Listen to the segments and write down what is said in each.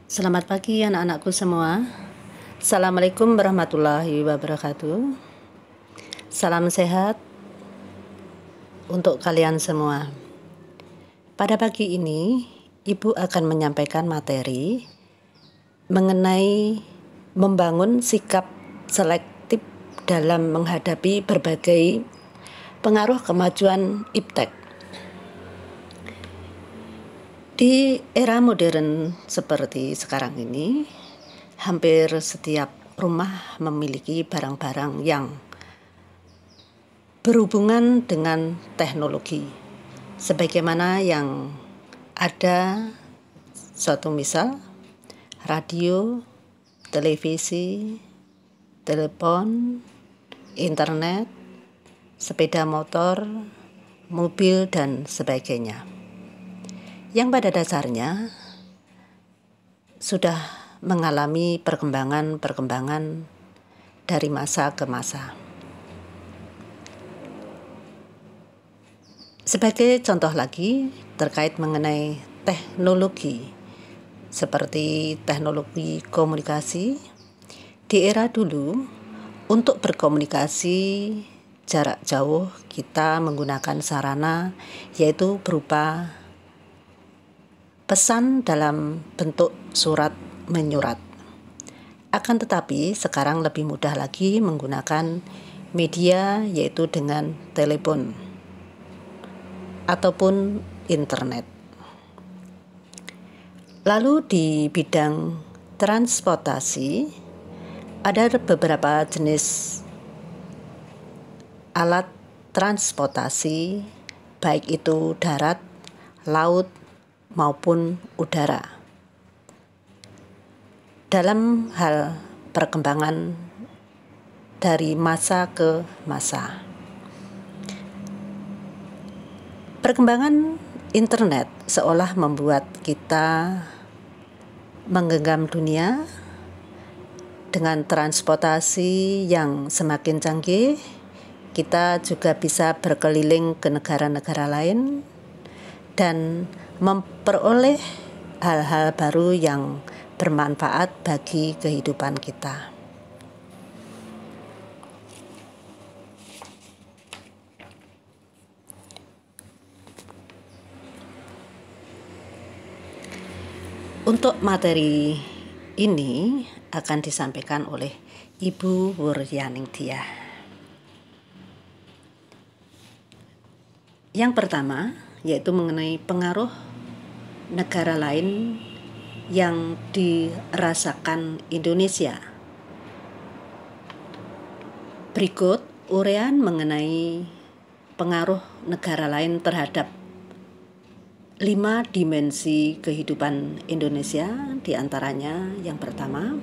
Selamat pagi anak-anakku semua. Assalamualaikum warahmatullahi wabarakatuh. Salam sehat untuk kalian semua. Pada pagi ini, Ibu akan menyampaikan materi mengenai membangun sikap selektif dalam menghadapi berbagai pengaruh kemajuan iptek. Di era modern seperti sekarang ini, hampir setiap rumah memiliki barang-barang yang berhubungan dengan teknologi. Sebagaimana yang ada suatu misal, radio, televisi, telepon, internet, sepeda motor, mobil, dan sebagainya. Yang pada dasarnya sudah mengalami perkembangan dari masa ke masa. Sebagai contoh lagi terkait mengenai teknologi, seperti teknologi komunikasi, di era dulu untuk berkomunikasi jarak jauh kita menggunakan sarana yaitu berupa pesan dalam bentuk surat menyurat. Akan tetapi sekarang lebih mudah lagi menggunakan media yaitu dengan telepon ataupun internet. Lalu di bidang transportasi ada beberapa jenis alat transportasi baik itu darat, laut, maupun udara. Dalam hal perkembangan dari masa ke masa. Perkembangan internet seolah membuat kita menggenggam dunia dengan transportasi yang semakin canggih. Kita juga bisa berkeliling ke negara-negara lain dan memperoleh hal-hal baru yang bermanfaat bagi kehidupan kita. Untuk materi ini akan disampaikan oleh Ibu Wuryaningtyas. Yang pertama yaitu mengenai pengaruh negara lain yang dirasakan Indonesia. Berikut uraian mengenai pengaruh negara lain terhadap 5 dimensi kehidupan Indonesia, diantaranya yang pertama,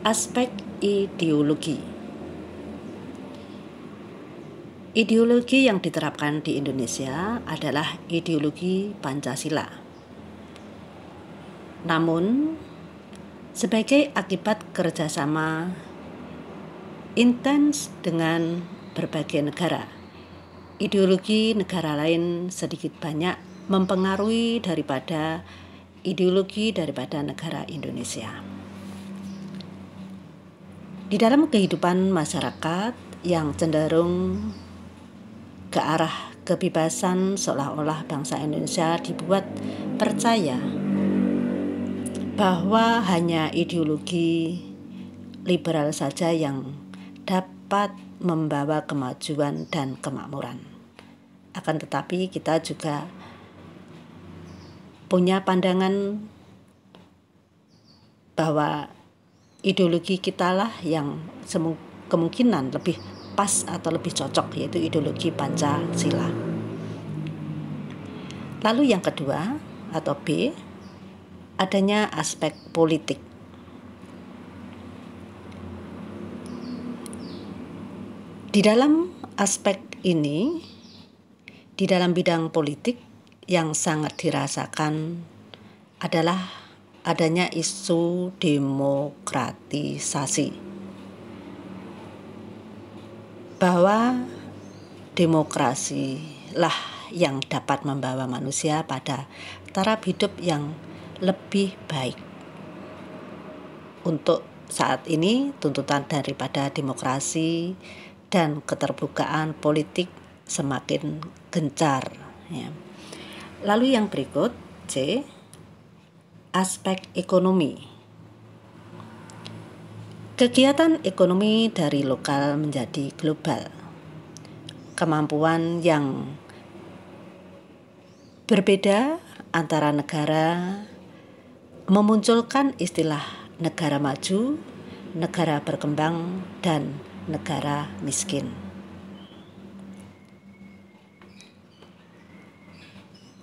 aspek ideologi. Ideologi yang diterapkan di Indonesia adalah ideologi Pancasila. Namun, sebagai akibat kerjasama intens dengan berbagai negara, ideologi negara lain sedikit banyak mempengaruhi daripada ideologi daripada negara Indonesia. Di dalam kehidupan masyarakat yang cenderung ke arah kebebasan, seolah-olah bangsa Indonesia dibuat percaya bahwa hanya ideologi liberal saja yang dapat membawa kemajuan dan kemakmuran. Akan tetapi kita juga punya pandangan bahwa ideologi kita lah yang kemungkinan lebih pas atau lebih cocok, yaitu ideologi Pancasila. Lalu yang kedua atau B, adanya aspek politik. Di dalam aspek ini, di dalam bidang politik yang sangat dirasakan adalah adanya isu demokratisasi. Bahwa demokrasilah yang dapat membawa manusia pada taraf hidup yang lebih baik. Untuk saat ini tuntutan daripada demokrasi dan keterbukaan politik semakin gencar, ya. Lalu yang berikut C, aspek ekonomi. Kegiatan ekonomi dari lokal menjadi global. Kemampuan yang berbeda antara negara memunculkan istilah negara maju, negara berkembang, dan negara miskin.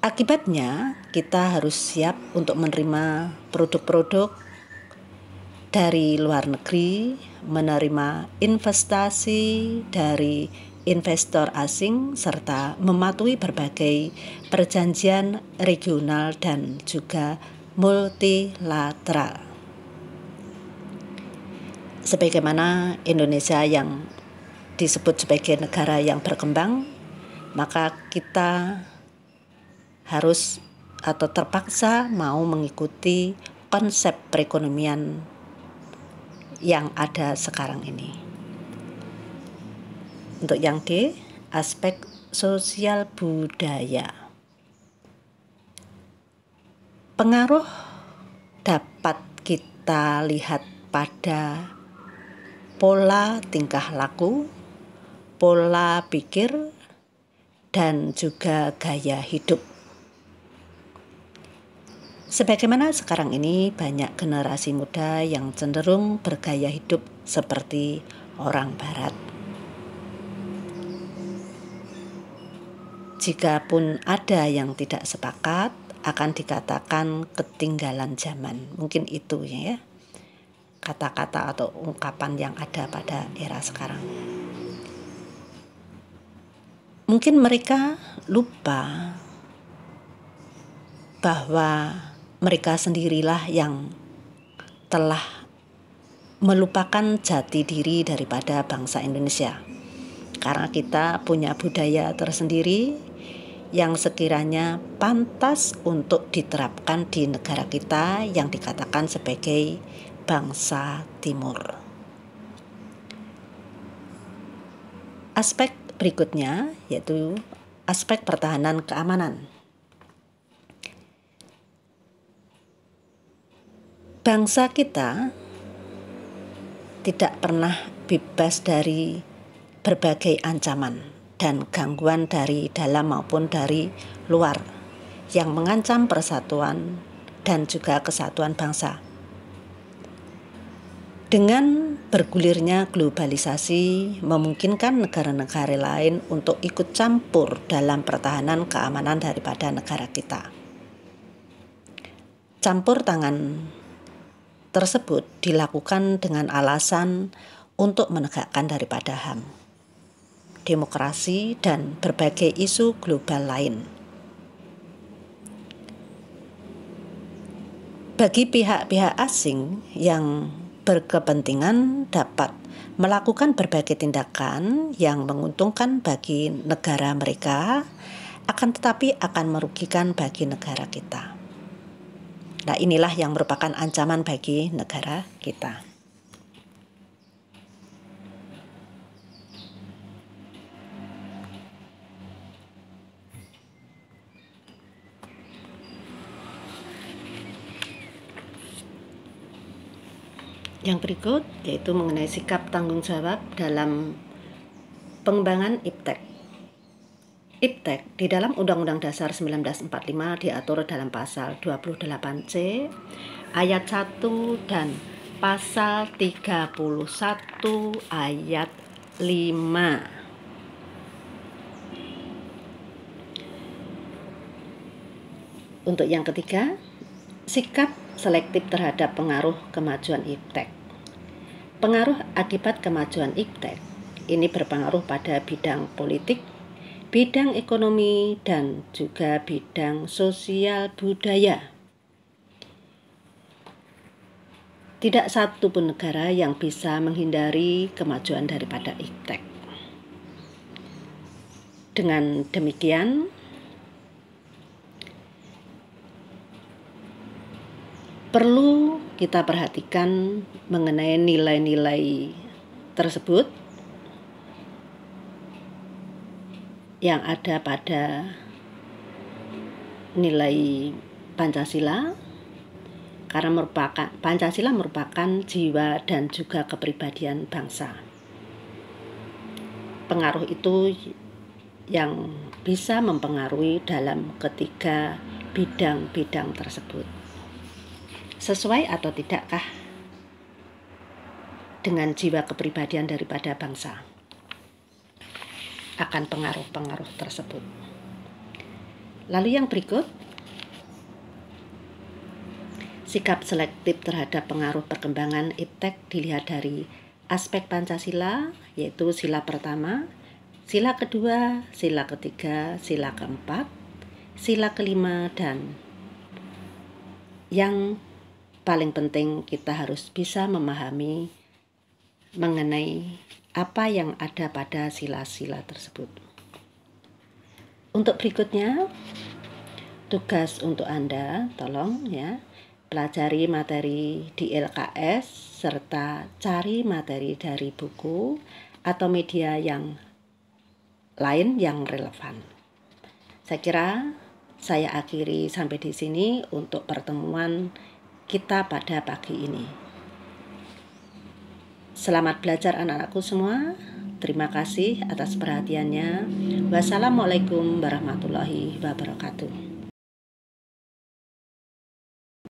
Akibatnya, kita harus siap untuk menerima produk-produk dari luar negeri, menerima investasi dari investor asing, serta mematuhi berbagai perjanjian regional dan juga multilateral. Sebagaimana Indonesia yang disebut sebagai negara yang berkembang, maka kita harus atau terpaksa mau mengikuti konsep perekonomian yang ada sekarang ini. Untuk yang D, aspek sosial budaya. Pengaruh dapat kita lihat pada pola tingkah laku, pola pikir, dan juga gaya hidup. Sebagaimana sekarang ini banyak generasi muda yang cenderung bergaya hidup seperti orang barat. Jikapun ada yang tidak sepakat, akan dikatakan ketinggalan zaman. Mungkin itu ya, kata-kata atau ungkapan yang ada pada era sekarang. Mungkin mereka lupa bahwa mereka sendirilah yang telah melupakan jati diri daripada bangsa Indonesia. Karena kita punya budaya tersendiri yang sekiranya pantas untuk diterapkan di negara kita yang dikatakan sebagai bangsa Timur. Aspek berikutnya yaitu aspek pertahanan keamanan. Bangsa kita tidak pernah bebas dari berbagai ancaman dan gangguan dari dalam maupun dari luar yang mengancam persatuan dan juga kesatuan bangsa. Dengan bergulirnya globalisasi memungkinkan negara-negara lain untuk ikut campur dalam pertahanan keamanan daripada negara kita. Campur tangan tersebut dilakukan dengan alasan untuk menegakkan daripada HAM, demokrasi, dan berbagai isu global lain. Bagi pihak-pihak asing yang berkepentingan dapat melakukan berbagai tindakan yang menguntungkan bagi negara mereka, akan tetapi akan merugikan bagi negara kita. Nah, inilah yang merupakan ancaman bagi negara kita. Yang berikut yaitu mengenai sikap tanggung jawab dalam pengembangan IPTEK. IPTEK di dalam Undang-Undang Dasar 1945 diatur dalam pasal 28C ayat 1 dan pasal 31 ayat 5. Untuk yang ketiga, sikap selektif terhadap pengaruh kemajuan IPTEK. Pengaruh akibat kemajuan IPTEK ini berpengaruh pada bidang politik, bidang ekonomi, dan juga bidang sosial budaya. Tidak satu pun negara yang bisa menghindari kemajuan daripada IPTEK. Dengan demikian, Perlu kita perhatikan mengenai nilai-nilai tersebut yang ada pada nilai Pancasila, karena Pancasila merupakan jiwa dan juga kepribadian bangsa. Pengaruh itu yang bisa mempengaruhi dalam ketiga bidang-bidang tersebut. Sesuai atau tidakkah dengan jiwa kepribadian daripada bangsa akan pengaruh-pengaruh tersebut. Lalu yang berikut, sikap selektif terhadap pengaruh perkembangan iptek dilihat dari aspek Pancasila, yaitu sila pertama, sila kedua, sila ketiga, sila keempat, sila kelima, dan yang paling penting kita harus bisa memahami mengenai apa yang ada pada sila-sila tersebut. Untuk berikutnya, tugas untuk Anda, tolong ya, pelajari materi di LKS serta cari materi dari buku atau media yang lain yang relevan. Saya kira saya akhiri sampai di sini untuk pertemuan kita pada pagi ini. Selamat belajar anak-anakku semua. Terima kasih atas perhatiannya. Wassalamualaikum warahmatullahi wabarakatuh.